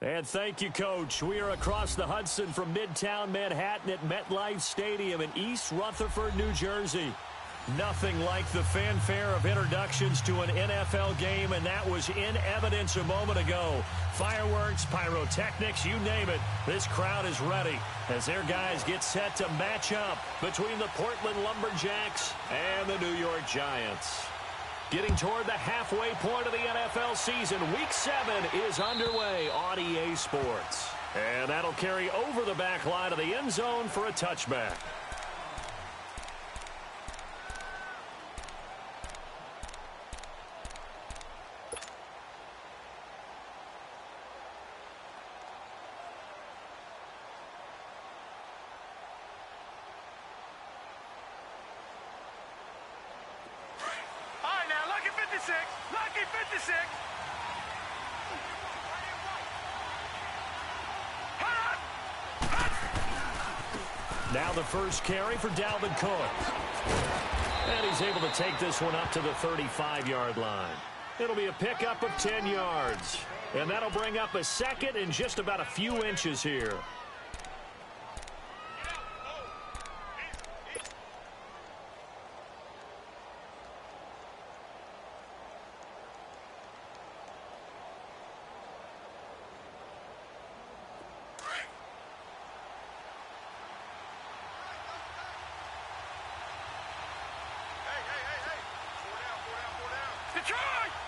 And thank you, Coach. We are across the Hudson from Midtown Manhattan at MetLife Stadium in East Rutherford, New Jersey. Nothing like the fanfare of introductions to an NFL game, and that was in evidence a moment ago. Fireworks, pyrotechnics, you name it. This crowd is ready as their guys get set to match up between the Portland Lumberjacks and the New York Giants. Getting toward the halfway point of the NFL season, Week 7 is underway on EA Sports. And that'll carry over the back line of the end zone for a touchback. Lucky 56. Now the first carry for Dalvin Cook. And he's able to take this one up to the 35-yard line. It'll be a pickup of 10 yards. And that'll bring up a second and just about a few inches here.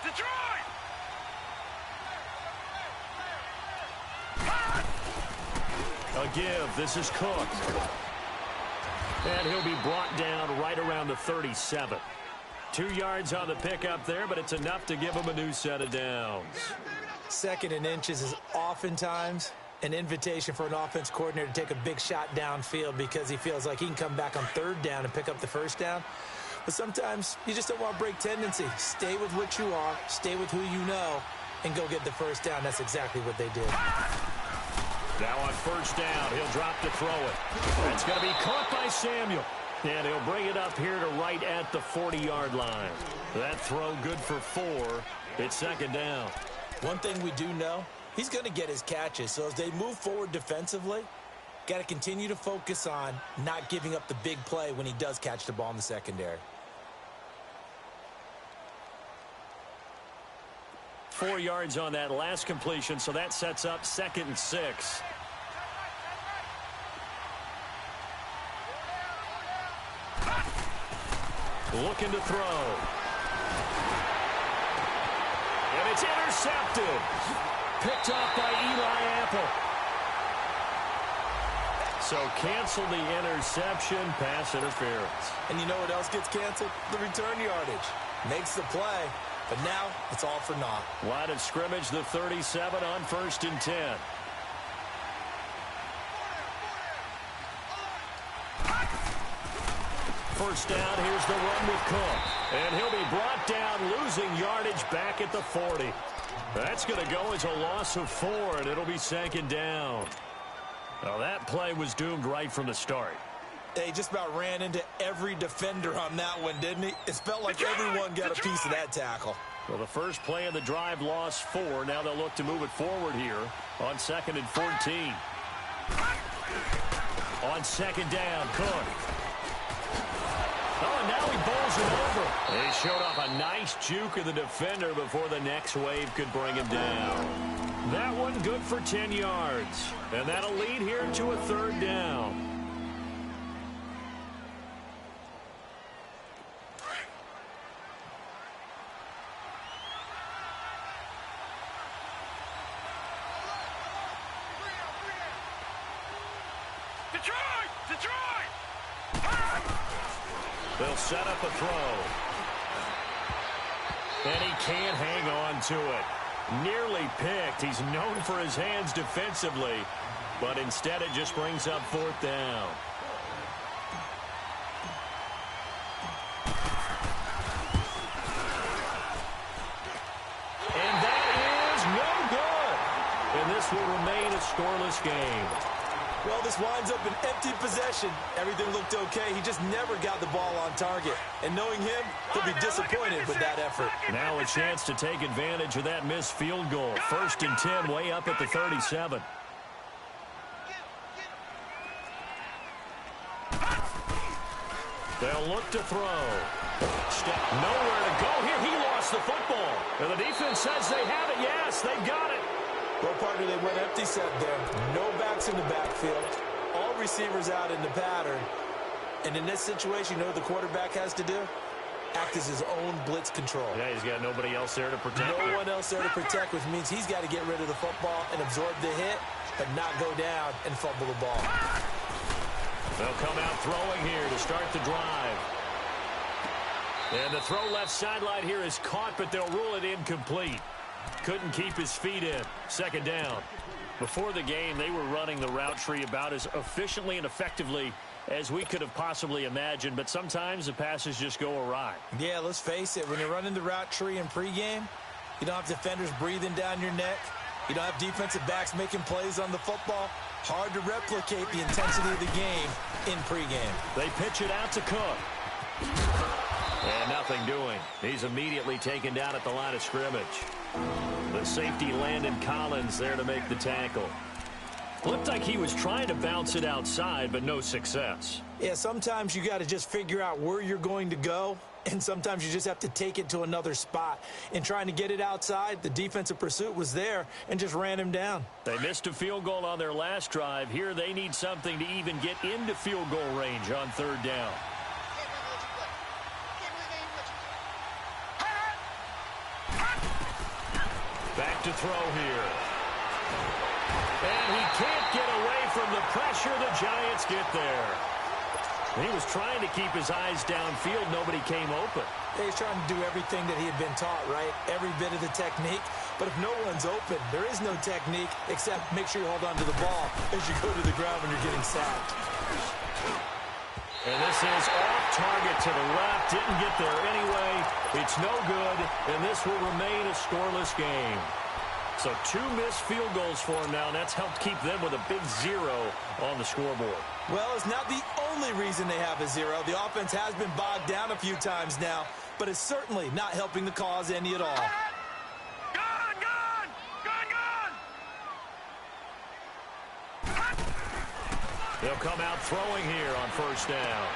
Detroit! A give. This is Cook. And he'll be brought down right around the 37. 2 yards on the pickup there, but it's enough to give him a new set of downs. Second and inches is oftentimes an invitation for an offense coordinator to take a big shot downfield because he feels like he can come back on third down and pick up the first down. But sometimes you just don't want to break tendency. Stay with what you are, stay with who you know, and go get the first down. That's exactly what they did. Now on first down, he'll drop to throw it. It's going to be caught by Samuel. And he'll bring it up here to right at the 40-yard line. That throw good for 4. It's second down. One thing we do know, he's going to get his catches. So as they move forward defensively, got to continue to focus on not giving up the big play when he does catch the ball in the secondary. 4 yards on that last completion, so that sets up 2nd and 6. Looking to throw. And it's intercepted. Picked off by Eli Apple. So cancel the interception, pass interference. And you know what else gets canceled? The return yardage. Makes the play, but now it's all for naught. Line of scrimmage, the 37 on 1st and 10. First down, here's the run with Cook. And he'll be brought down, losing yardage back at the 40. That's going to go as a loss of 4, and it'll be 2nd down. Now that play was doomed right from the start. He just about ran into every defender on that one, didn't he? It felt like everyone got a piece of that tackle. Well, the first play of the drive lost 4. Now they'll look to move it forward here on 2nd and 14. On 2nd down, Cook. Oh, and now he bowls it over. He showed off a nice juke of the defender before the next wave could bring him down. That one good for 10 yards. And that'll lead here to a 3rd down. Detroit! They'll set up a throw. And he can't hang on to it. Nearly picked. He's known for his hands defensively, but instead it just brings up 4th down. And that is no good. And this will remain a scoreless game. Well, this winds up an empty possession. Everything looked okay. He just never got the ball on target. And knowing him, he'll be disappointed with that effort. Now a chance to take advantage of that missed field goal. 1st and 10, way up at the 37. They'll look to throw. Step nowhere to go here. He lost the football. And the defense says they have it. Yes, they've got it. Well, partner, they went empty set there. No backs in the backfield. All receivers out in the pattern. And in this situation, you know what the quarterback has to do? Act as his own blitz control. Yeah, he's got nobody else there to protect. No one else there to protect, which means he's got to get rid of the football and absorb the hit, but not go down and fumble the ball. They'll come out throwing here to start the drive. And the throw left sideline here is caught, but they'll rule it incomplete. Couldn't keep his feet in. 2nd down. Before the game, they were running the route tree about as efficiently and effectively as we could have possibly imagined, but sometimes the passes just go awry. Yeah, let's face it. When you're running the route tree in pregame, you don't have defenders breathing down your neck. You don't have defensive backs making plays on the football. Hard to replicate the intensity of the game in pregame. They pitch it out to Cook. And nothing doing. He's immediately taken down at the line of scrimmage. The safety Landon Collins there to make the tackle. Looked like he was trying to bounce it outside, but no success. Yeah, sometimes you got to just figure out where you're going to go, and sometimes you just have to take it to another spot. In trying to get it outside, the defensive pursuit was there and just ran him down. They missed a field goal on their last drive. Here they need something to even get into field goal range on 3rd down. Back to throw here. And he can't get away from the pressure. The Giants get there. He was trying to keep his eyes downfield. Nobody came open. He's trying to do everything that he had been taught, right? Every bit of the technique. But if no one's open, there is no technique except make sure you hold on to the ball as you go to the ground when you're getting sacked. And this is off target to the left. Didn't get there anyway. It's no good, and this will remain a scoreless game. So 2 missed field goals for him now, and that's helped keep them with a big 0 on the scoreboard. Well, it's not the only reason they have a 0. The offense has been bogged down a few times now, but it's certainly not helping the cause any at all. Gone, gone, gone, gone. They'll come out throwing here on 1st down.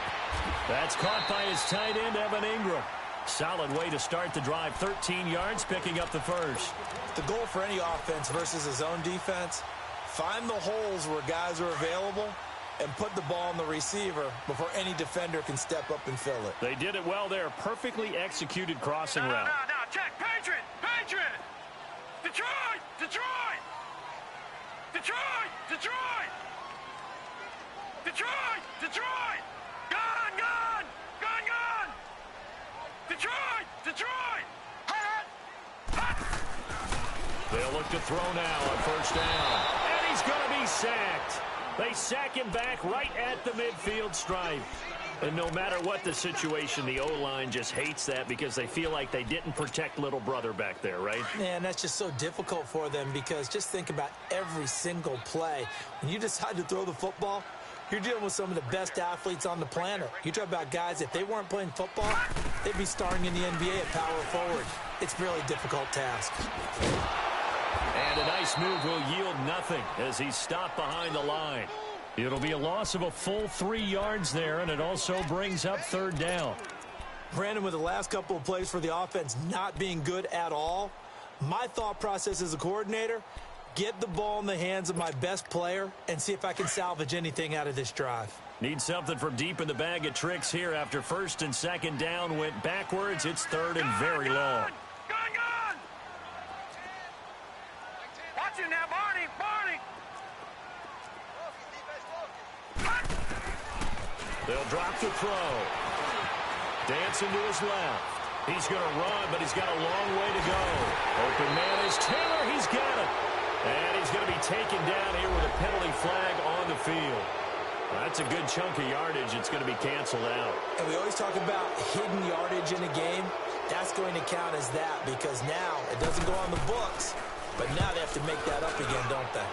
That's caught by his tight end, Evan Ingram. Solid way to start the drive. 13 yards, picking up the first. The goal for any offense versus a zone defense, find the holes where guys are available and put the ball on the receiver before any defender can step up and fill it. They did it well there. Perfectly executed crossing route. No, check. Patriot, Patriot. Detroit, Detroit. Detroit, Detroit. Detroit, Detroit. Gone, gone, gone, gone. Detroit, Detroit. They'll look to throw now on 1st down. And he's going to be sacked. They sack him back right at the midfield stripe. And no matter what the situation, the O-line just hates that because they feel like they didn't protect little brother back there, right? Man, that's just so difficult for them because just think about every single play. When you decide to throw the football, you're dealing with some of the best athletes on the planet. You talk about guys, if they weren't playing football, they'd be starring in the NBA at power forward. It's a really difficult task. And a nice move will yield nothing as he's stopped behind the line. It'll be a loss of a full 3 yards there, and it also brings up 3rd down. Brandon, with the last couple of plays for the offense not being good at all, my thought process as a coordinator, get the ball in the hands of my best player and see if I can salvage anything out of this drive. Need something from deep in the bag of tricks here after 1st and 2nd down went backwards. It's 3rd and very long. Gone. Watch it now, Barney, Barney. They'll drop the throw. Dancing to his left. He's going to run, but he's got a long way to go. Open man is Taylor. He's got it. And he's going to be taken down here with a penalty flag on the field. That's a good chunk of yardage. It's going to be canceled out. And we always talk about hidden yardage in a game. That's going to count as that because now it doesn't go on the books, but now they have to make that up again, don't they?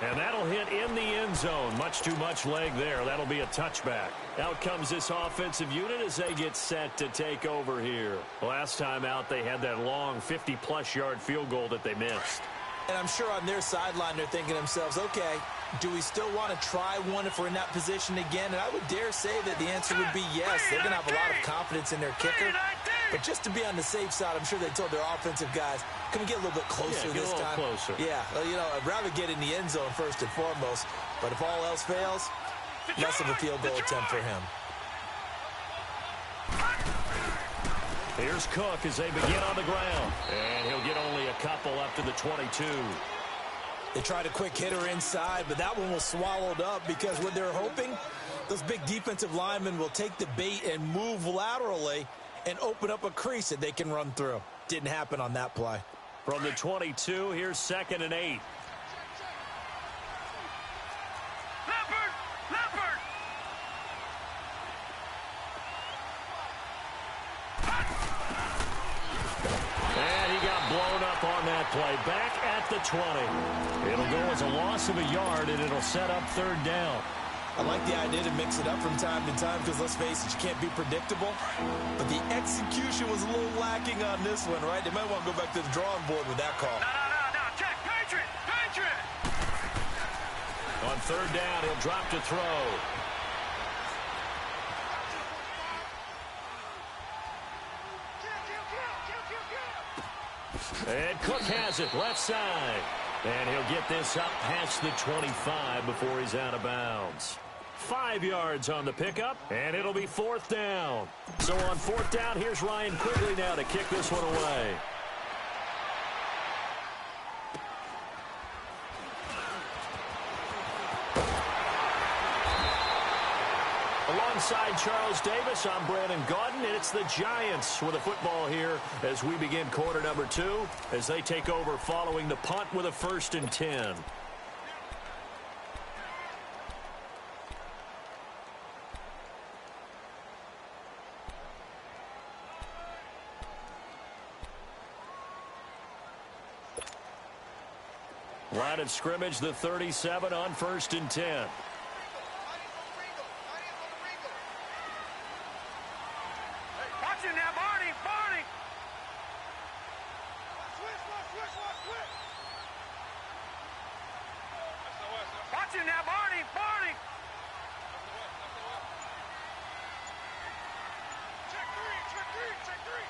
And that'll hit in the end zone. Much too much leg there. That'll be a touchback. Out comes this offensive unit as they get set to take over here. Last time out, they had that long 50-plus yard field goal that they missed. And I'm sure on their sideline they're thinking to themselves, okay, do we still want to try one if we're in that position again? And I would dare say that the answer would be yes. They're going to have a lot of confidence in their kicker. But just to be on the safe side, I'm sure they told their offensive guys, can we get a little bit closer this time? Closer. Yeah, well, you know, I'd rather get in the end zone first and foremost. But if all else fails, less of a field goal attempt for him. Here's Cook as they begin on the ground. And he'll get only a couple up to the 22. They tried a quick hitter inside, but that one was swallowed up because what they're hoping, those big defensive linemen will take the bait and move laterally and open up a crease that they can run through. Didn't happen on that play. From the 22, here's 2nd and 8. Leopard! And he got blown up on that play. Back at the 20. It'll go as a loss of a yard, and it'll set up 3rd down. I like the idea to mix it up from time to time because, let's face it, you can't be predictable. But the execution was a little lacking on this one, right? They might want to go back to the drawing board with that call. No. Check. Patriot! On 3rd down, he'll drop to throw. And Cook has it, left side. And he'll get this up past the 25 before he's out of bounds. 5 yards on the pickup, and it'll be 4th down. So on 4th down, here's Ryan Quigley now to kick this one away. Alongside Charles Davis, I'm Brandon Gaudin, and it's the Giants with a football here as we begin quarter number 2 as they take over following the punt with a 1st and 10. Line of scrimmage, the 37 on 1st and 10. Watching now, Barney! Watching now, Barney! Check three!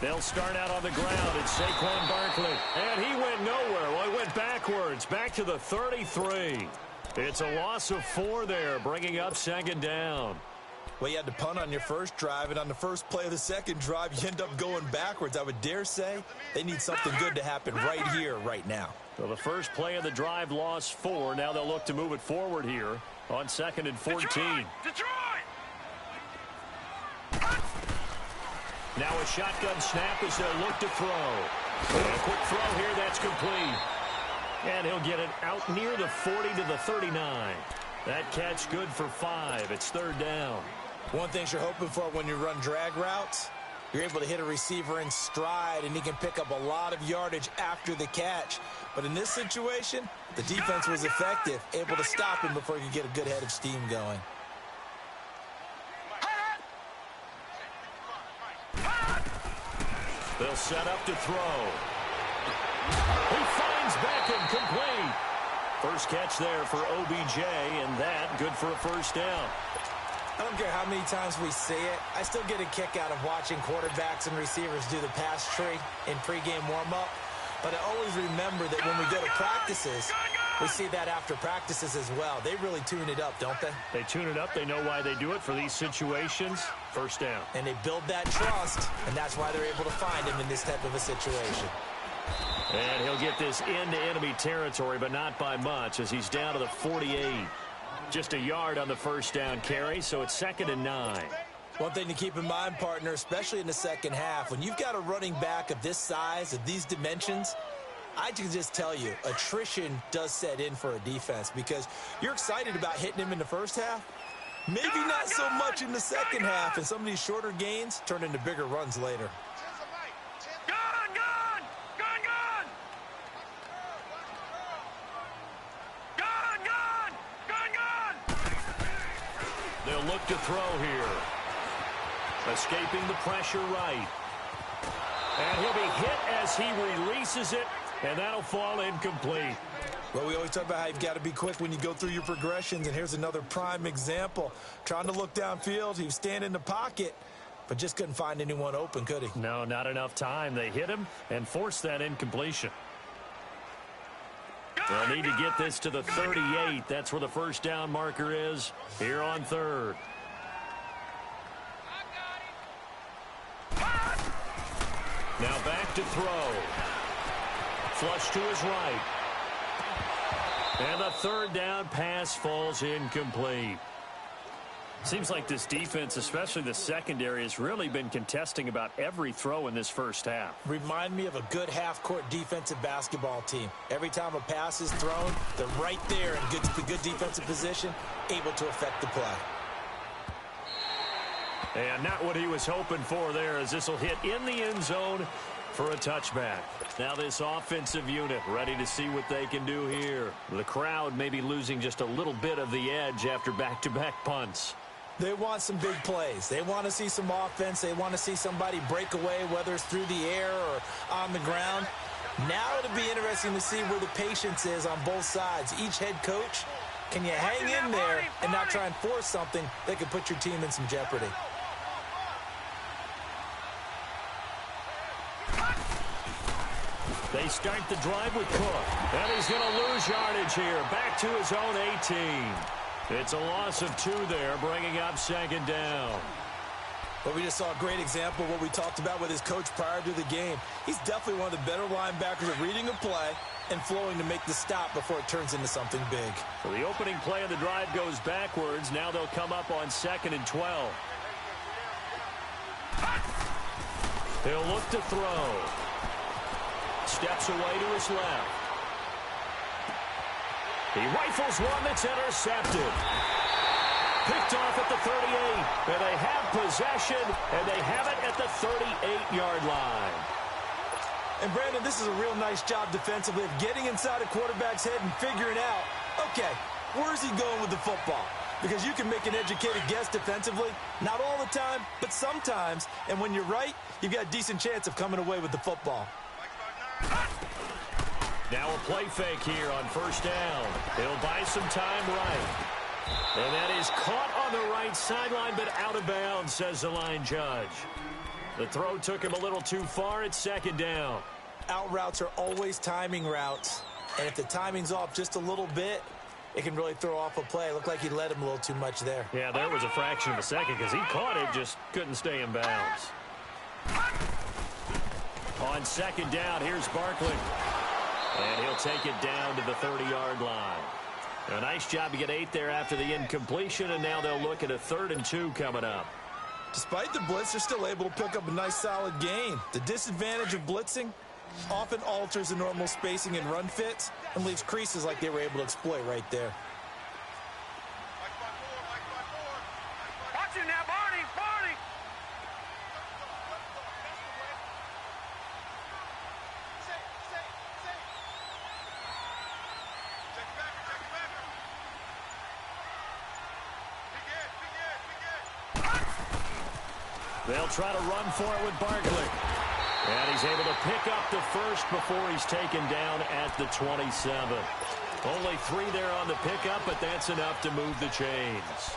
They'll start out on the ground. It's Saquon Barkley. And he went nowhere. Well, he went backwards. Back to the 33. It's a loss of 4 there, bringing up 2nd down. Well, you had to punt on your first drive, and on the first play of the second drive, you end up going backwards. I would dare say they need something good to happen right here, right now. So the first play of the drive lost 4. Now they'll look to move it forward here on 2nd and 14. Detroit! Now a shotgun snap as they'll look to throw. And a quick throw here, that's complete. And he'll get it out near the 40 to the 39. That catch good for 5. It's 3rd down. One thing you're hoping for when you run drag routes, you're able to hit a receiver in stride, and he can pick up a lot of yardage after the catch. But in this situation, the defense was effective, able to stop him before he could get a good head of steam going. They'll set up to throw. He finds Beckham, complete. First catch there for OBJ, and that good for a 1st down. I don't care how many times we see it. I still get a kick out of watching quarterbacks and receivers do the pass tree in pregame warm-up. But I always remember that when we go to practices, we see that after practices as well. They really tune it up, don't they? They tune it up. They know why they do it for these situations. 1st down. And they build that trust, and that's why they're able to find him in this type of a situation. And he'll get this into enemy territory, but not by much as he's down to the 48. Just a yard on the 1st down carry, so it's 2nd and 9. One thing to keep in mind, partner, especially in the second half, when you've got a running back of this size, of these dimensions, I can just tell you, attrition does set in for a defense because you're excited about hitting him in the first half. Maybe not so much in the second half, and some of these shorter gains turn into bigger runs later. They'll look to throw here. Escaping the pressure right. And he'll be hit as he releases it, and that'll fall incomplete. Well, we always talk about how you've got to be quick when you go through your progressions, and here's another prime example. Trying to look downfield, he was standing in the pocket, but just couldn't find anyone open, could he? No, not enough time. They hit him and forced that incompletion. They'll need to get this to the 38. That's where the first down marker is here on third. Now back to throw. Flush to his right. And the third down pass falls incomplete. Seems like this defense, especially the secondary, has really been contesting about every throw in this first half. Remind me of a good half-court defensive basketball team. Every time a pass is thrown, they're right there in good defensive position, able to affect the play. And not what he was hoping for there, as this will hit in the end zone for a touchback. Now this offensive unit ready to see what they can do here. The crowd may be losing just a little bit of the edge after back-to-back punts. They want some big plays. They want to see some offense. They want to see somebody break away, whether it's through the air or on the ground. Now it'll be interesting to see where the patience is on both sides. Each head coach, can you hang in there and not try and force something that could put your team in some jeopardy? They start the drive with Cook. And he's going to lose yardage here. Back to his own 18. It's a loss of 2 there, bringing up second down. But we just saw a great example of what we talked about with his coach prior to the game. He's definitely one of the better linebackers at reading a play and flowing to make the stop before it turns into something big. So the opening play of the drive goes backwards. Now they'll come up on 2nd and 12. He'll look to throw. Steps away to his left. He rifles one that's intercepted. Picked off at the 38. And they have possession, and they have it at the 38-yard line. And, Brandon, this is a real nice job defensively of getting inside a quarterback's head and figuring out, okay, where's he going with the football? Because you can make an educated guess defensively. Not all the time, but sometimes. And when you're right, you've got a decent chance of coming away with the football. Now a play fake here on first down. He'll buy some time right. And that is caught on the right sideline, but out of bounds, says the line judge. The throw took him a little too far. It's second down. Out routes are always timing routes. And if the timing's off just a little bit, it can really throw off a play. Looked like he led him a little too much there. Yeah, there was a fraction of a second because he caught it, just couldn't stay in bounds. On second down, here's Barkley. And he'll take it down to the 30-yard line. A nice job to get 8 there after the incompletion, and now they'll look at a 3rd and 2 coming up. Despite the blitz, they're still able to pick up a nice, solid gain. The disadvantage of blitzing often alters the normal spacing and run fits and leaves creases like they were able to exploit right there. Watch it now, Barney! Barney! They'll try to run for it with Barkley. And he's able to pick up the first before he's taken down at the 27. Only 3 there on the pickup, but that's enough to move the chains.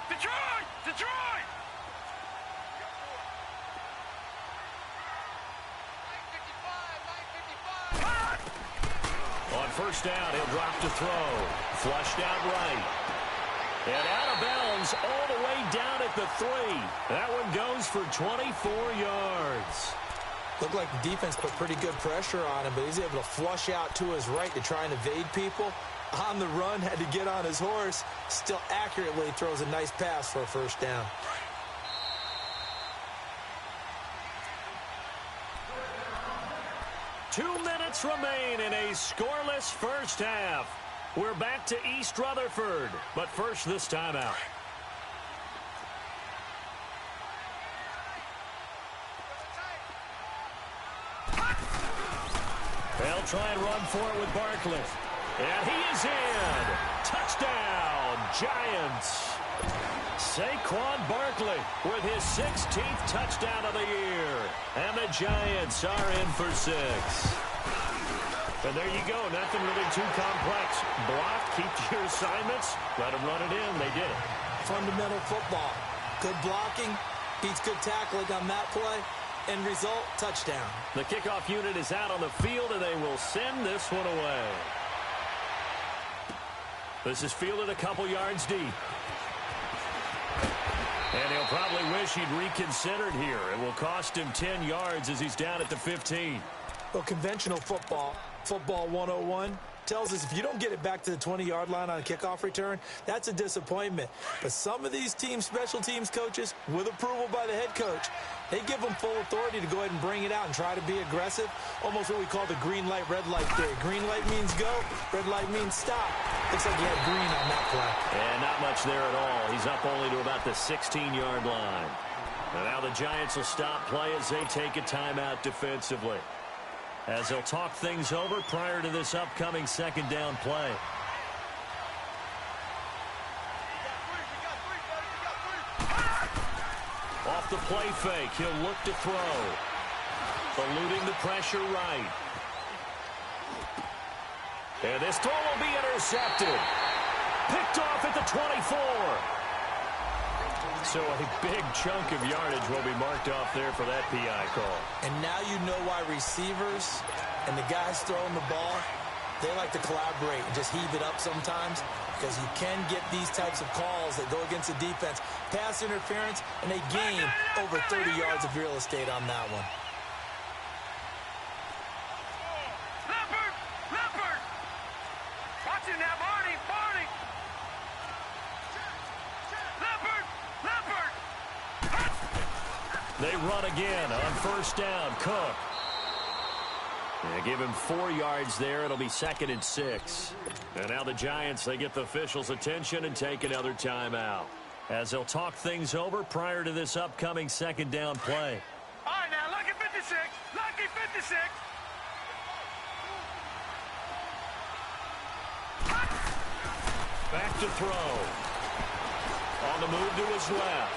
Detroit! Detroit! On first down, he'll drop to throw. Flushed out right. And out of bounds all the way down at the 3. That one goes for 24 yards. Looked like the defense put pretty good pressure on him, but he's able to flush out to his right to try and evade people. On the run, had to get on his horse. Still accurately throws a nice pass for a first down. Two minutes remain in a scoreless first half. We're back to East Rutherford, but first this timeout. try and run for it with Barkley. And he is in. Touchdown, Giants. Saquon Barkley with his 16th touchdown of the year. And the Giants are in for 6. And there you go. Nothing really too complex. Block, keep your assignments, let them run it in. They did it. Fundamental football. Good blocking, beats good tackling on that play. End result, touchdown. The kickoff unit is out on the field, and they will send this one away. This is fielded a couple yards deep. And he'll probably wish he'd reconsidered here. It will cost him 10 yards as he's down at the 15. Well, conventional football 101, tells us if you don't get it back to the 20-yard line on a kickoff return, that's a disappointment. But some of these teams, special teams coaches, with approval by the head coach, they give them full authority to go ahead and bring it out and try to be aggressive. Almost what we call the green light, red light theory. Green light means go, red light means stop. Looks like he had green on that play. And not much there at all. He's up only to about the 16-yard line. And now the Giants will stop play as they take a timeout defensively, as they'll talk things over prior to this upcoming second down play. Off the play fake, he'll look to throw. Eluding the pressure right. And this throw will be intercepted. Picked off at the 24. So a big chunk of yardage will be marked off there for that PI call. And now you know why receivers and the guys throwing the ball, they like to collaborate and just heave it up sometimes, because you can get these types of calls that go against the defense. Pass interference, and they gain over 30 yards of real estate on that one. Leopard! Watch it now, Barney! Leopard! They run again on first down. Cook. They give him 4 yards there. It'll be 2nd and 6. And now the Giants, they get the officials' attention and take another timeout, as they'll talk things over prior to this upcoming second down play. All right, now, lucky 56. Lucky 56. Back to throw. On the move to his left.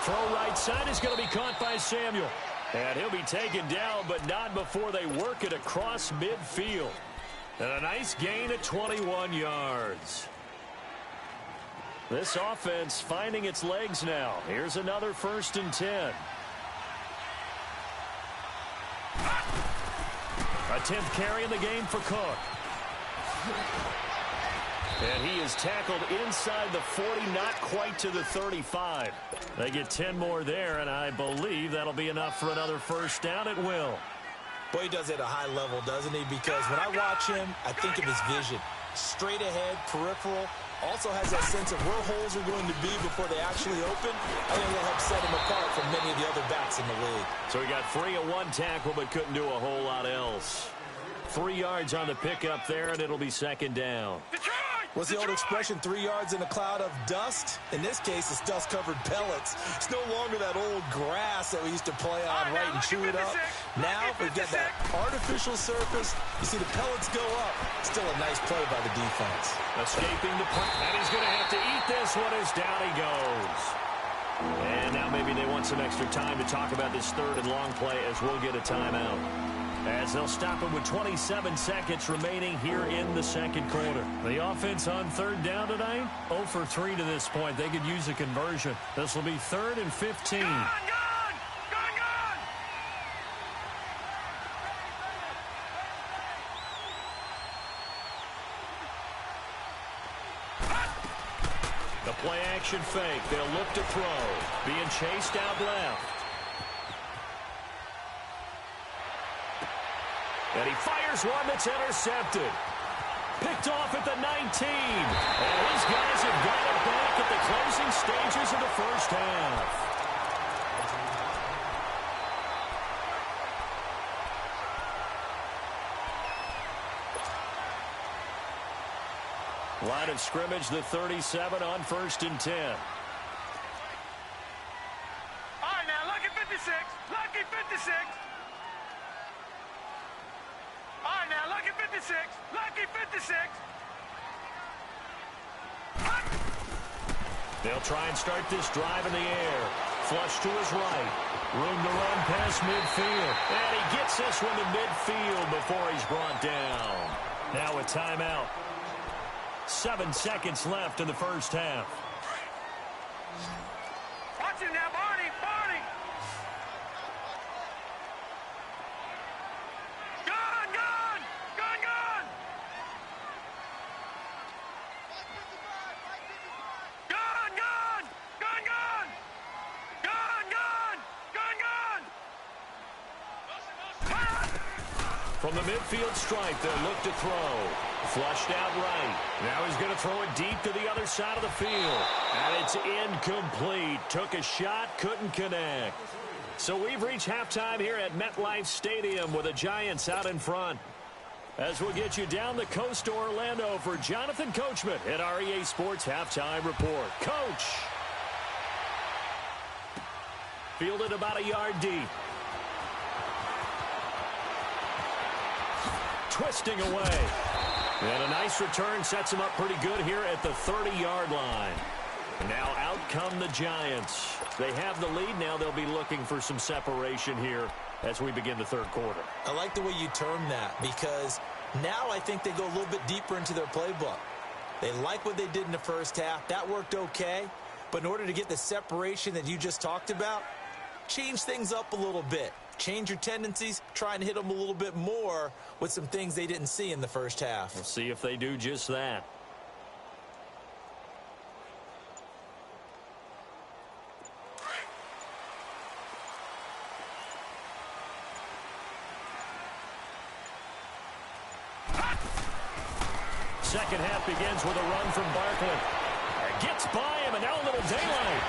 Throw right side is going to be caught by Samuel. And he'll be taken down, but not before they work it across midfield. And a nice gain at 21 yards. This offense finding its legs now. Here's another 1st and 10. A 10th carry in the game for Cook. And he is tackled inside the 40, not quite to the 35. They get 10 more there, and I believe that'll be enough for another first down. It will. Boy, he does it at a high level, doesn't he? Because when I watch him, I think of his vision. Straight ahead, peripheral. Also has that sense of where holes are going to be before they actually open. I think that'll help set him apart from many of the other backs in the league. So he got 3 of 1 tackle, but couldn't do a whole lot else. 3 yards on the pickup there, and it'll be 2nd down. What's the old expression, 3 yards in a cloud of dust? In this case, it's dust-covered pellets. It's no longer that old grass that we used to play on, right, and chew it up. Now we've got that artificial surface. You see the pellets go up. Still a nice play by the defense. Escaping the punt, and he's going to have to eat this one as down he goes. And now maybe they want some extra time to talk about this 3rd and long play, as we'll get a timeout, as they'll stop it with 27 seconds remaining here in the second quarter. The offense on 3rd down tonight, 0 for 3 to this point. They could use a conversion. This will be 3rd and 15. Gone! The play action fake. They'll look to throw. Being chased out left. And he fires one that's intercepted. Picked off at the 19. And these guys have got it back at the closing stages of the first half. Line of scrimmage, the 37 on 1st and 10. All right, now, lucky 56. Lucky 56. All right, 56. Lucky 56. They'll try and start this drive in the air. Flush to his right. Room to run past midfield. And he gets this one to midfield before he's brought down. Now a timeout. 7 seconds left in the first half. Watch him now, Barney. Barney. Gun, gun. Gun, gun. Gun, gun. Gun, gun. Gun, gun. Gun, gun. From the midfield stripe, they'll look to throw. Flushed out right. Now he's going to throw it deep to the other side of the field. And it's incomplete. Took a shot, couldn't connect. So we've reached halftime here at MetLife Stadium with the Giants out in front. As we'll get you down the coast to Orlando for Jonathan Coachman at our EA Sports Halftime Report. Coach! Fielded about a yard deep. Twisting away. And a nice return sets him up pretty good here at the 30-yard line. Now out come the Giants. They have the lead. Now they'll be looking for some separation here as we begin the third quarter. I like the way you term that because now I think they go a little bit deeper into their playbook. They like what they did in the first half. That worked okay. But in order to get the separation that you just talked about, change things up a little bit. Change your tendencies, try and hit them a little bit more with some things they didn't see in the first half. We'll see if they do just that. Second half begins with a run from Barkley. Gets by him, and now a little daylight.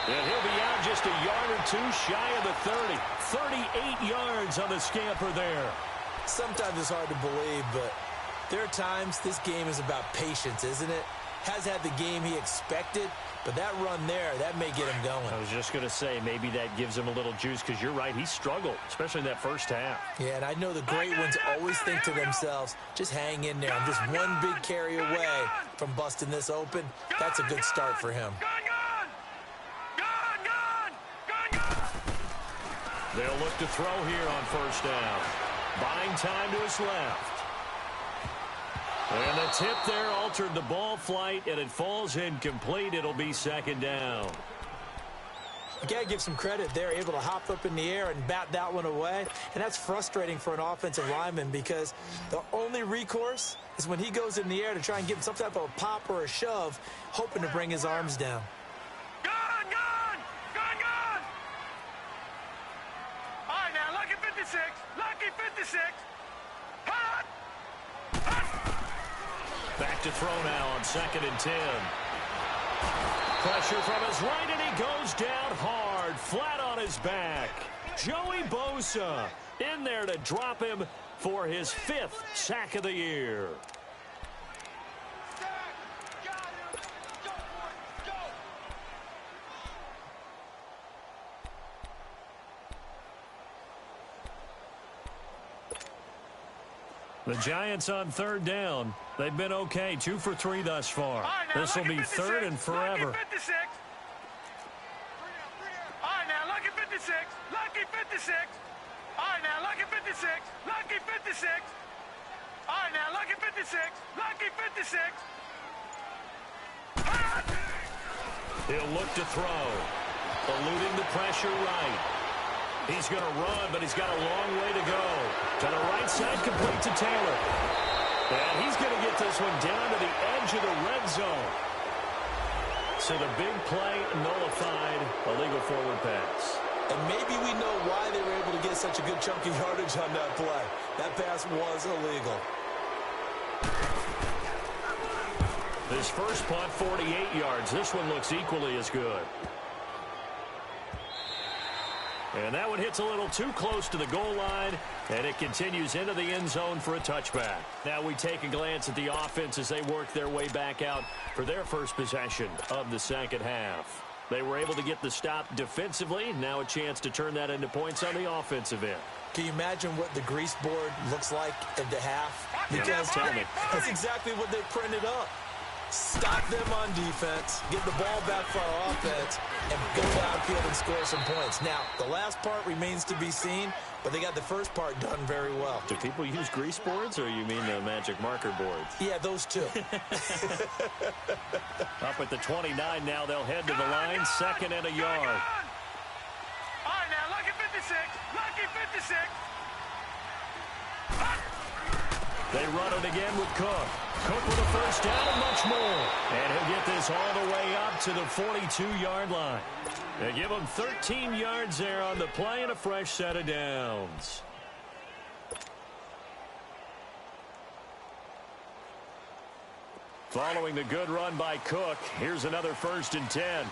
And he'll be out just a yard or two shy of the 30. 38 yards on the scamper there. Sometimes it's hard to believe, but there are times this game is about patience, isn't it? Has had the game he expected, but that run there, that may get him going. I was just going to say, maybe that gives him a little juice because you're right, he struggled, especially in that first half. Yeah, and I know the great ones always think to themselves, just hang in there. I'm just one big carry away from busting this open. That's a good start for him. They'll look to throw here on first down. Buying time to his left. And the tip there altered the ball flight, and it falls incomplete. It'll be second down. You got to give some credit. They're able to hop up in the air and bat that one away. And that's frustrating for an offensive lineman because the only recourse is when he goes in the air to try and give some type of a pop or a shove, hoping to bring his arms down. Lucky 56. Hot. Back to throw now on 2nd and 10. Pressure from his right, and he goes down hard, flat on his back. Joey Bosa in there to drop him for his 5th sack of the year. The Giants on 3rd down. They've been okay, 2 for 3 thus far. This will be 3rd and forever. Lucky 56. All right, now, lucky 56. Lucky 56. All right, now, lucky 56. Lucky 56. All right, now, lucky 56. Lucky 56. He'll look to throw. Eluding the pressure right. He's going to run, but he's got a long way to go. To the right side, complete to Taylor. And he's going to get this one down to the edge of the red zone. So the big play nullified, a legal forward pass. And maybe we know why they were able to get such a good chunk of yardage on that play. That pass was illegal. His first punt, 48 yards. This one looks equally as good. And that one hits a little too close to the goal line, and it continues into the end zone for a touchback. Now we take a glance at the offense as they work their way back out for their first possession of the second half. They were able to get the stop defensively. Now a chance to turn that into points on the offensive end. Can you imagine what the grease board looks like at the half? Because that's exactly what they printed up. Stop them on defense, get the ball back for our offense, and go downfield and score some points. Now, the last part remains to be seen, but they got the first part done very well. Do people use grease boards, or you mean the magic marker boards? Yeah, those two. Up at the 29 now, they'll head to the line, 2nd and a yard. All right, now, lucky 56. Lucky 56. They run it again with Cook. Cook with a first down and much more. And he'll get this all the way up to the 42-yard line. They give him 13 yards there on the play and a fresh set of downs. Following the good run by Cook, here's another 1st and 10.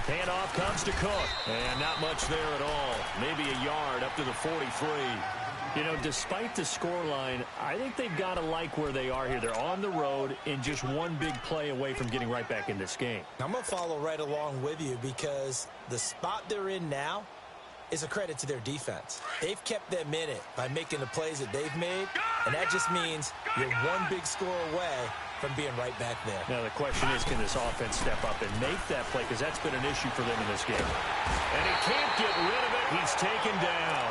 Handoff comes to Cook. And not much there at all. Maybe a yard up to the 43. You know, despite the scoreline, I think they've got to like where they are here. They're on the road and just one big play away from getting right back in this game. I'm going to follow right along with you because the spot they're in now is a credit to their defense. They've kept them in it by making the plays that they've made, and that just means you're one big score away from being right back there. Now the question is, can this offense step up and make that play? Because that's been an issue for them in this game. And he can't get rid of it. He's taken down.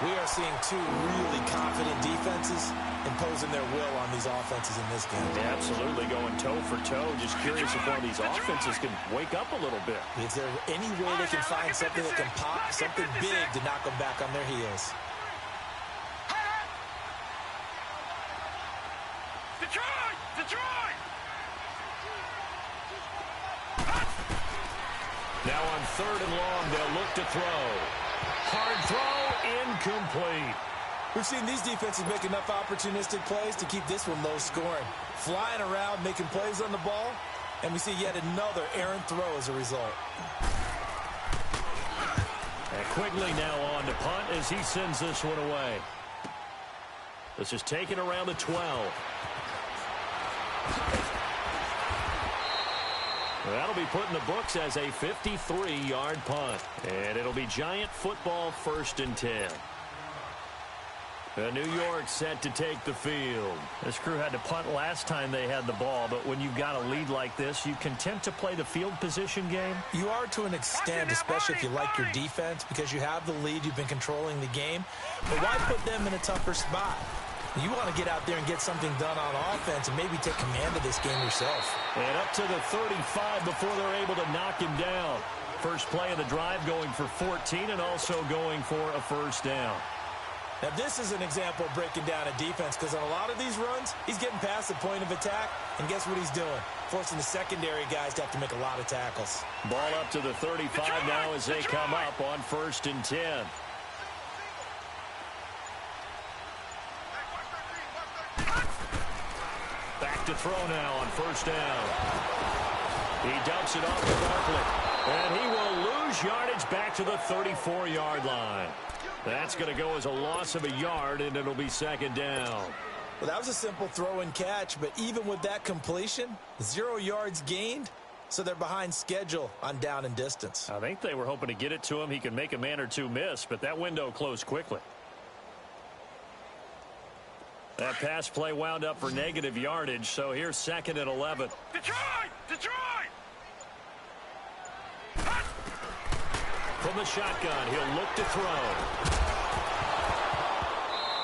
We are seeing two really confident defenses imposing their will on these offenses in this game. Yeah, absolutely, going toe for toe. Just curious if one of these offenses can wake up a little bit. Is there any way they can find something that can pop, something big to knock them back on their heels? Detroit! Now on 3rd and long, they'll look to throw. Hard throw, incomplete. We've seen these defenses make enough opportunistic plays to keep this one low scoring. Flying around, making plays on the ball, and we see yet another errant throw as a result. And Quigley now on to punt as he sends this one away. This is taken around the 12. That'll be put in the books as a 53-yard punt. And it'll be Giant football 1st and 10. New York set to take the field. This crew had to punt last time they had the ball, but when you've got a lead like this, you content to play the field position game? You are to an extent, especially if you like your defense, because you have the lead, you've been controlling the game. But why put them in a tougher spot? You want to get out there and get something done on offense and maybe take command of this game yourself. And up to the 35 before they're able to knock him down. First play of the drive going for 14 and also going for a first down. Now, this is an example of breaking down a defense because on a lot of these runs, he's getting past the point of attack, and guess what he's doing? Forcing the secondary guys to have to make a lot of tackles. Ball up to the 35 now as they come up on 1st and 10. Back to throw now on 1st down. He dumps it off to Barkley, and he will lose yardage back to the 34-yard line. That's going to go as a loss of a yard, and it'll be 2nd down. Well, that was a simple throw and catch, but even with that completion, 0 yards gained, so they're behind schedule on down and distance. I think they were hoping to get it to him. He could make a man or two miss, but that window closed quickly. That pass play wound up for negative yardage, so here's 2nd and 11. Detroit! From the shotgun, he'll look to throw.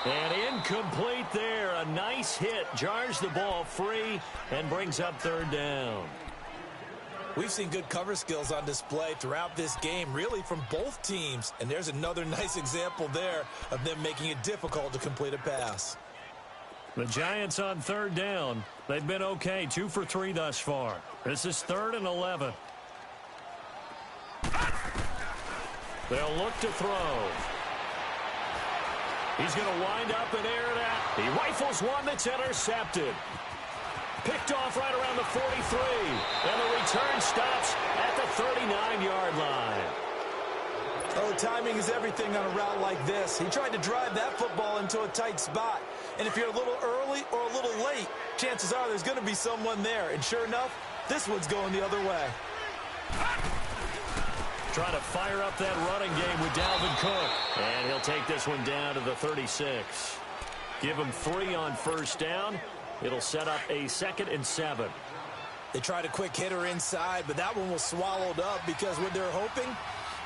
And incomplete there. A nice hit. Jars the ball free and brings up 3rd down. We've seen good cover skills on display throughout this game, really from both teams. And there's another nice example there of them making it difficult to complete a pass. The Giants on 3rd down. They've been okay. 2 for 3 thus far. This is 3rd and 11. They'll look to throw. He's going to wind up and air it out. He rifles one that's intercepted. Picked off right around the 43. And the return stops at the 39-yard line. Oh, timing is everything on a route like this. He tried to drive that football into a tight spot. And if you're a little early or a little late, chances are there's going to be someone there. And sure enough, this one's going the other way. Trying to fire up that running game with Dalvin Cook. And he'll take this one down to the 36. Give him 3 on first down. It'll set up a 2nd and 7. They tried a quick hitter inside, but that one was swallowed up because what they're hoping,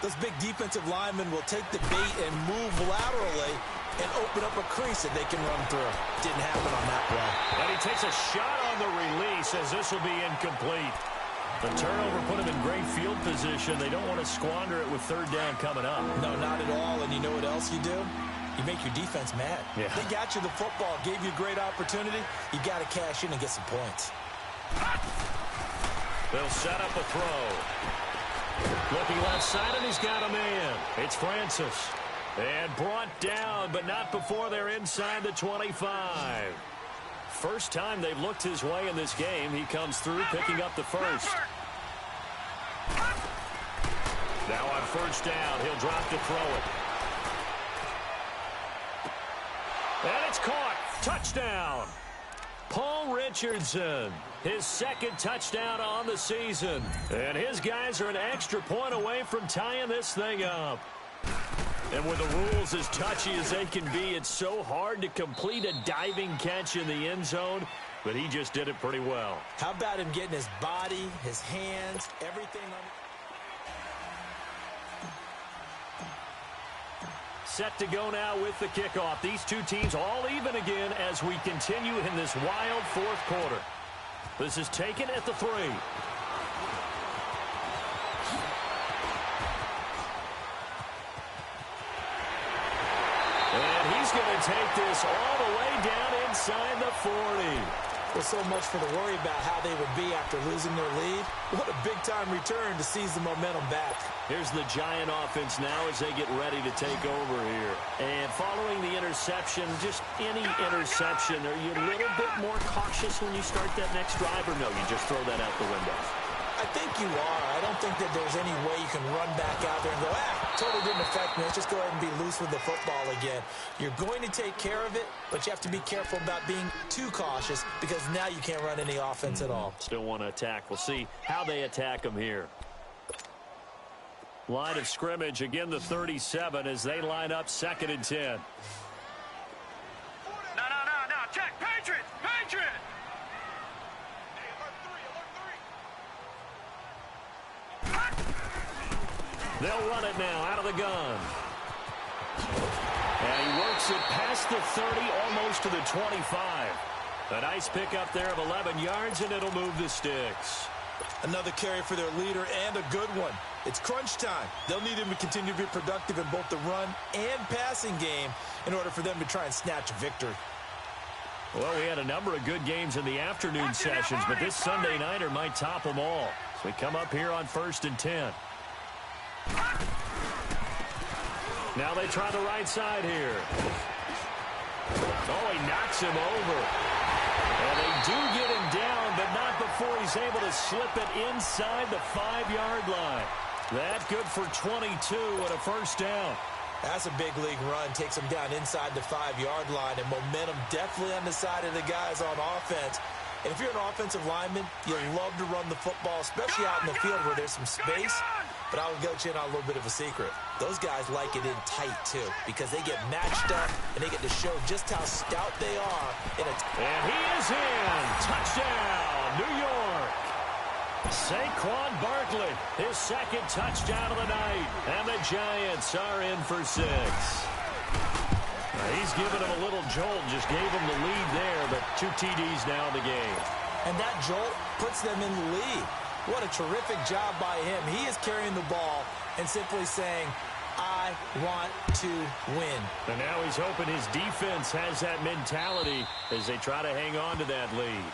those big defensive linemen will take the bait and move laterally and open up a crease that they can run through. Didn't happen on that play. And he takes a shot on the release as this will be incomplete. The turnover put him in great field position. They don't want to squander it with 3rd down coming up. No, not at all. And you know what else you do? You make your defense mad. Yeah. They got you the football, gave you a great opportunity. You got to cash in and get some points. They'll set up a throw. Looking left side, and he's got a man. It's Francis. And brought down, but not before they're inside the 25. First time they've looked his way in this game. He comes through, picking up the first. Now on first down, he'll drop to throw it. And it's caught. Touchdown. Paul Richardson, his 2nd touchdown on the season. And his guys are an extra point away from tying this thing up. And with the rules as touchy as they can be, it's so hard to complete a diving catch in the end zone, but he just did it pretty well. How about him getting his body, his hands, everything on it? Set to go now with the kickoff. These two teams all even again as we continue in this wild 4th quarter. This is taken at the 3. And he's going to take this all the way down inside the 40. Well, so much for the worry about how they would be after losing their lead. What a big-time return to seize the momentum back. Here's the Giant offense now as they get ready to take over here. And following the interception, just any interception, are you a little bit more cautious when you start that next drive, or no, you just throw that out the window? I think you are. I don't think that there's any way you can run back out there and go, totally didn't affect me. Let's just go ahead and be loose with the football again. You're going to take care of it, but you have to be careful about being too cautious because now you can't run any offense at all. Still want to attack. We'll see how they attack them here. Line of scrimmage, again the 37 as they line up 2nd and 10. No. Check. Patriots. They'll run it now out of the gun. And he works it past the 30, almost to the 25. A nice pickup there of 11 yards, and it'll move the sticks. Another carry for their leader and a good one. It's crunch time. They'll need him to continue to be productive in both the run and passing game in order for them to try and snatch a victory. Well, we had a number of good games in the afternoon sessions, but this Sunday nighter might top them all. So we come up here on 1st and 10. Now they try the right side here. Oh, he knocks him over. And they do get him down, but not before he's able to slip it inside the 5-yard line. That good for 22 and a first down. That's a big league run. Takes them down inside the 5-yard line, and momentum definitely on the side of the guys on offense. And if you're an offensive lineman, you love to run the football, especially out in the field where there's some space. But I would let you in on a little bit of a secret. Those guys like it in tight, too, because they get matched up and they get to show just how stout they are. And he is in. Touchdown, New York. Saquon Barkley, his 2nd touchdown of the night. And the Giants are in for 6. He's given him a little jolt, just gave him the lead there, but 2 TDs now in the game. And that jolt puts them in the lead. What a terrific job by him. He is carrying the ball and simply saying, I want to win. And now he's hoping his defense has that mentality as they try to hang on to that lead.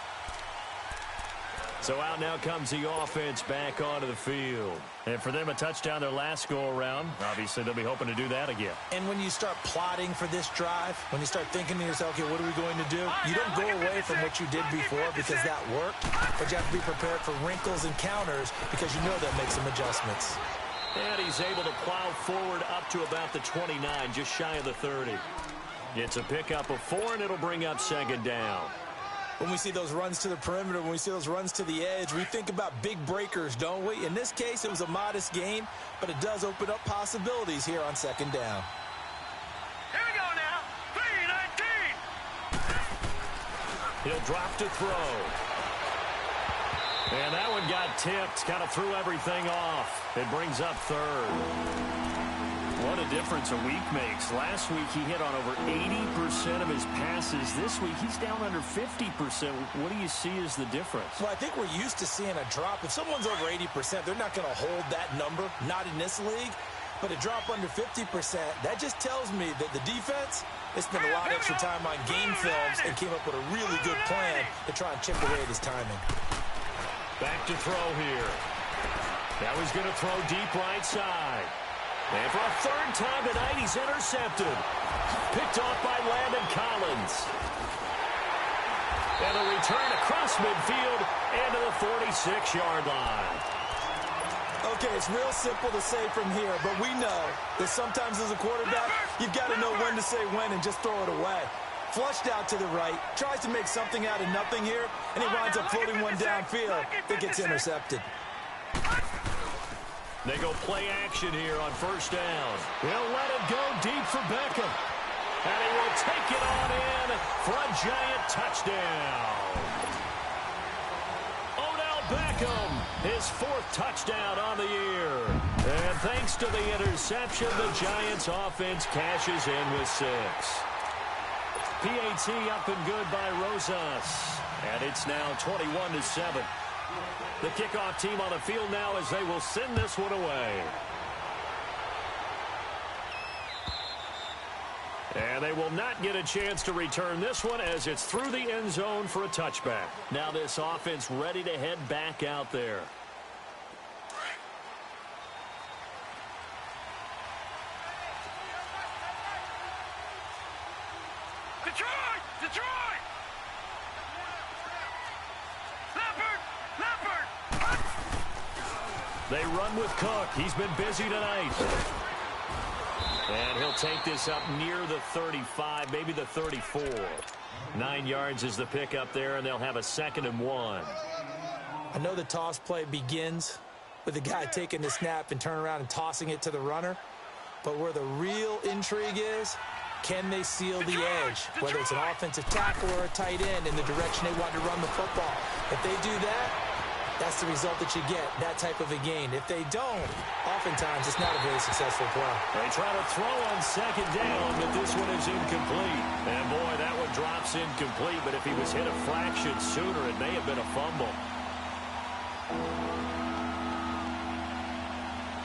So out now comes the offense back onto the field. And for them, a touchdown their last go-around. Obviously, they'll be hoping to do that again. And when you start plotting for this drive, when you start thinking to yourself, okay, what are we going to do? You don't go away from what you did before because that worked, but you have to be prepared for wrinkles and counters because you know they'll make some adjustments. And he's able to plow forward up to about the 29, just shy of the 30. It's a pickup of 4, and it'll bring up second down. When we see those runs to the perimeter, when we see those runs to the edge, we think about big breakers, don't we? In this case, it was a modest gain, but it does open up possibilities here on second down. Here we go now. 3-19. He'll drop to throw. And that one got tipped, kind of threw everything off. It brings up third. What a difference a week makes. Last week he hit on over 80% of his passes. This week he's down under 50%. What do you see as the difference? Well, I think we're used to seeing a drop. If someone's over 80%, they're not going to hold that number, not in this league. But a drop under 50%, that just tells me that the defense has spent a lot of extra time on game films and came up with a really good plan to try and chip away at his timing. Back to throw here. Now he's going to throw deep right side. And for a third time tonight, he's intercepted. Picked off by Landon Collins. And a return across midfield and to the 46-yard line. Okay, it's real simple to say from here, but we know that sometimes as a quarterback, you've got to know when to say when and just throw it away. Flushed out to the right, tries to make something out of nothing here, and he winds up floating one downfield that gets intercepted. They go play action here on first down. He'll let it go deep for Beckham. And he will take it on in for a Giant touchdown. Odell Beckham, his 4th touchdown on the year. And thanks to the interception, the Giants offense cashes in with 6. PAT up and good by Rosas. And it's now 21-7. The kickoff team on the field now as they will send this one away. And they will not get a chance to return this one as it's through the end zone for a touchback. Now this offense ready to head back out there. Detroit! Detroit! They run with Cook. He's been busy tonight. And he'll take this up near the 35, maybe the 34. 9 yards is the pickup there, and they'll have a 2nd and 1. I know the toss play begins with the guy taking the snap and turning around and tossing it to the runner. But where the real intrigue is, can they seal the edge? Whether it's an offensive tackle or a tight end in the direction they want to run the football. If they do that, that's the result that you get, that type of a gain. If they don't, oftentimes it's not a very successful play. They try to throw on second down, but this one is incomplete. And boy, that one drops incomplete, but if he was hit a fraction sooner, it may have been a fumble.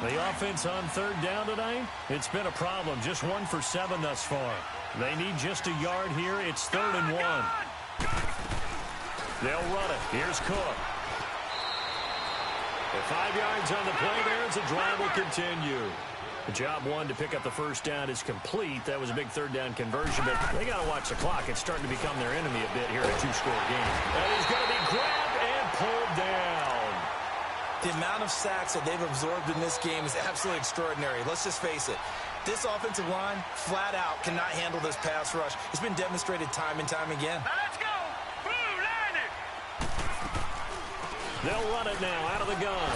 The offense on third down tonight, it's been a problem. Just 1 for 7 thus far. They need just a yard here. It's 3rd and 1. They'll run it. Here's Cook. With 5 yards on the play there, as the drive will continue. The job 1 to pick up the first down is complete. That was a big third down conversion, but they got to watch the clock. It's starting to become their enemy a bit here in a 2-score game. And he's going to be grabbed and pulled down. The amount of sacks that they've absorbed in this game is absolutely extraordinary. Let's just face it. This offensive line, flat out, cannot handle this pass rush. It's been demonstrated time and time again. Now let's go. Blue, line it. They'll run it now out of the gun.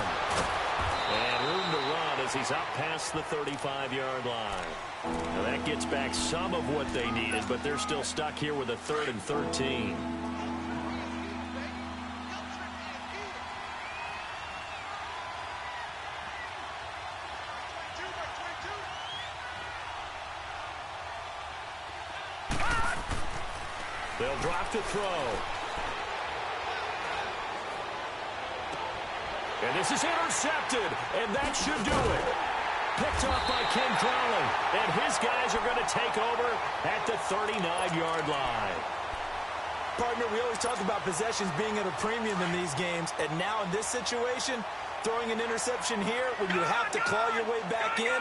And room to run as he's out past the 35-yard line. Now that gets back some of what they needed, but they're still stuck here with a 3rd and 13. They'll drop to throw. And this is intercepted, and that should do it. Picked off by Ken Crowley, and his guys are going to take over at the 39-yard line. Partner, we always talk about possessions being at a premium in these games, and now in this situation, throwing an interception here when you have to claw your way back in,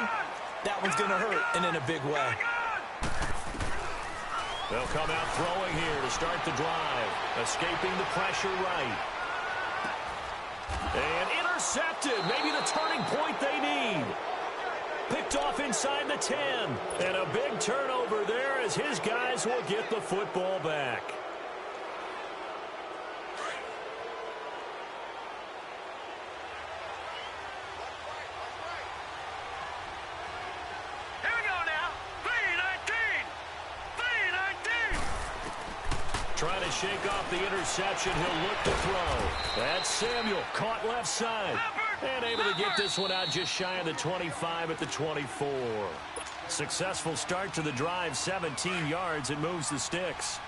that one's going to hurt, and in a big way. They'll come out throwing here to start the drive, escaping the pressure right. And intercepted, maybe the turning point they need. Picked picked off inside the 10. And a big turnover there as his guys will get the football back. Here we go now. 3-19. 3-19. Trying to shake off the interception. He'll look to throw. That's Samuel, caught left side. And able to get this one out just shy of the 25 at the 24. Successful start to the drive, 17 yards, and moves the sticks.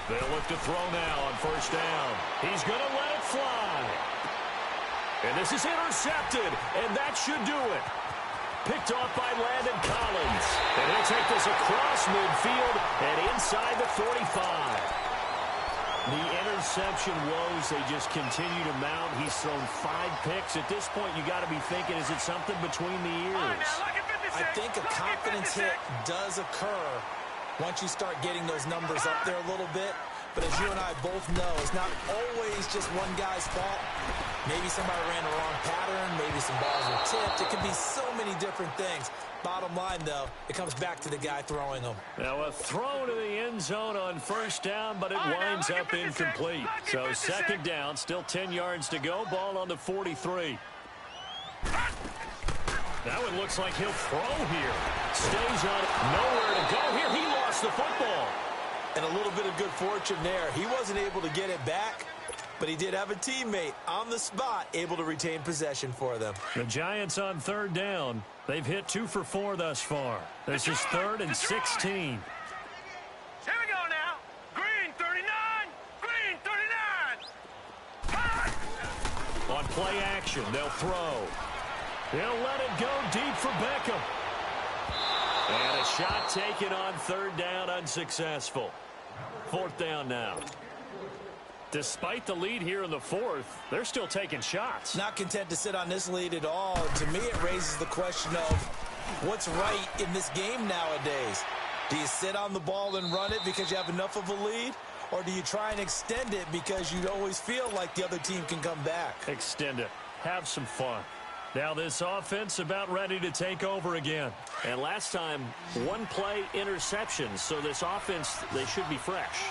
They'll look to throw now on first down. He's going to let it fly. And this is intercepted, and that should do it. Picked off by Landon Collins. And he'll take this across midfield and inside the 45. The interception woes, they just continue to mount. He's thrown 5 picks. At this point, you got to be thinking, is it something between the ears? I think a confidence hit does occur once you start getting those numbers up there a little bit. But as you and I both know, it's not always just one guy's fault. Maybe somebody ran the wrong pattern. Maybe some balls were tipped. It could be so many different things. Bottom line, though, it comes back to the guy throwing them. Now a throw to the end zone on first down, but it winds up incomplete. So second down, still 10 yards to go. Ball on the 43. That one looks like he'll throw here. Stays on it. Nowhere to go here. He lost the football. And a little bit of good fortune there. He wasn't able to get it back, but he did have a teammate on the spot able to retain possession for them. The Giants on third down. They've hit 2 for 4 thus far. This is 3rd and 16. Here we go now. Green 39. Green 39. On play action, they'll throw. He'll let it go deep for Beckham. And a shot taken on third down, unsuccessful. 4th down now. Despite the lead here in the 4th, they're still taking shots. Not content to sit on this lead at all. To me, it raises the question of what's right in this game nowadays. Do you sit on the ball and run it because you have enough of a lead? Or do you try and extend it because you always feel like the other team can come back? Extend it. Have some fun. Now this offense about ready to take over again. And last time, 1-play interceptions. So this offense, they should be fresh.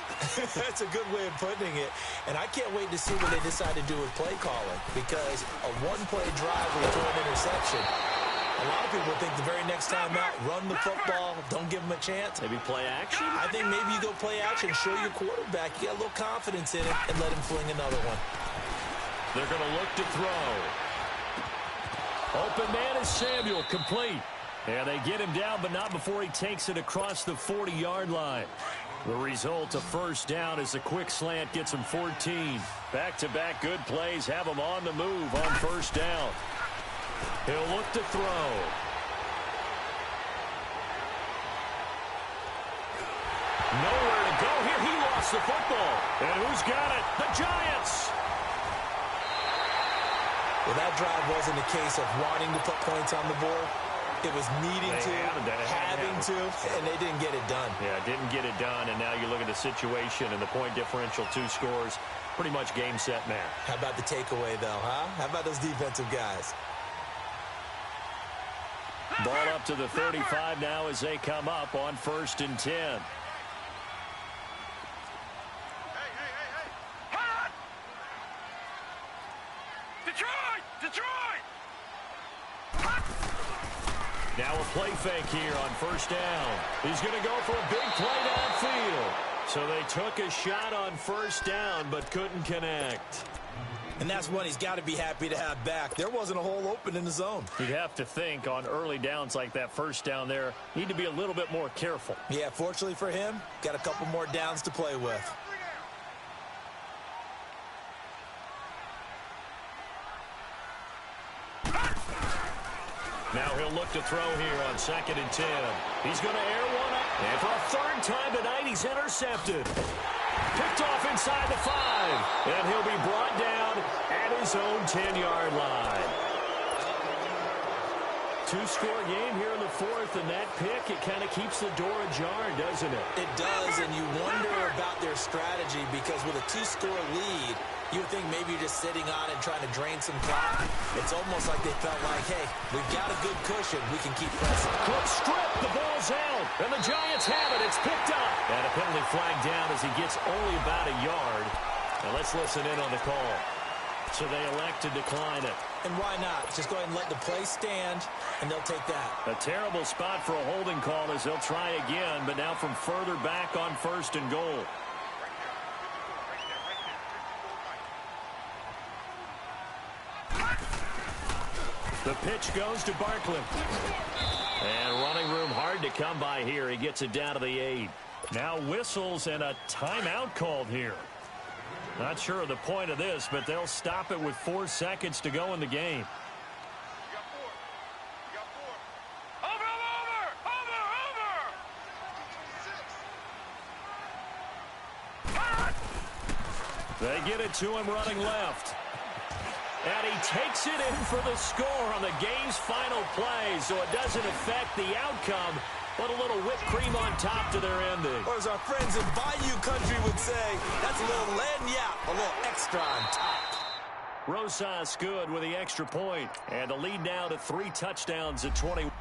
That's a good way of putting it. And I can't wait to see what they decide to do with play calling. Because a 1-play drive where you throw an interception, a lot of people think the very next time out, run the football, don't give them a chance. Maybe play action? I think maybe you go play action, show your quarterback you got a little confidence in it, and let him fling another one. They're going to look to throw. Open man is Samuel, complete. And they get him down, but not before he takes it across the 40-yard line. The result, a first down as a quick slant gets him 14. Back-to-back good plays have him on the move on first down. He'll look to throw. Nowhere to go here. He lost the football. And who's got it? The Giants. Well, that drive wasn't a case of wanting to put points on the board. It was needing to, having to, and they didn't get it done. Yeah, didn't get it done, and now you look at the situation and the point differential, 2 scores, pretty much game, set, match. How about the takeaway, though, huh? How about those defensive guys? Ball up to the 35 now as they come up on 1st and 10. Now a play fake here on first down. He's going to go for a big play downfield. So they took a shot on first down but couldn't connect. And that's one he's got to be happy to have back. There wasn't a hole open in the zone. You'd have to think on early downs like that first down there, need to be a little bit more careful. Yeah, fortunately for him, got a couple more downs to play with. Now he'll look to throw here on 2nd and 10. He's going to air one up. And for a 3rd time tonight, he's intercepted. Picked off inside the 5. And he'll be brought down at his own 10-yard line. Two-score game here in the fourth, and that pick, it kind of keeps the door ajar, doesn't it? It does, and you wonder about their strategy because with a two-score lead, you would think maybe you're just sitting on it trying to drain some clock. It's almost like they felt like, hey, we've got a good cushion. We can keep pressing. Close strip. The ball's out, and the Giants have it. It's picked up. And a penalty flag down as he gets only about a yard. Now let's listen in on the call. So they elect to decline it. And why not? Just go ahead and let the play stand, and they'll take that. A terrible spot for a holding call as they'll try again, but now from further back on first and goal. The pitch goes to Barkley. And running room hard to come by here. He gets it down to the 8. Now whistles and a timeout called here. Not sure of the point of this, but they'll stop it with 4 seconds to go in the game. They get it to him running left. And he takes it in for the score on the game's final play, so it doesn't affect the outcome, but a little whipped cream on top to their ending. Or as our friends in Bayou Country would say, that's a little lagniappe, a little extra on top. Rosas good with the extra point, and the lead now to 3 touchdowns at 20.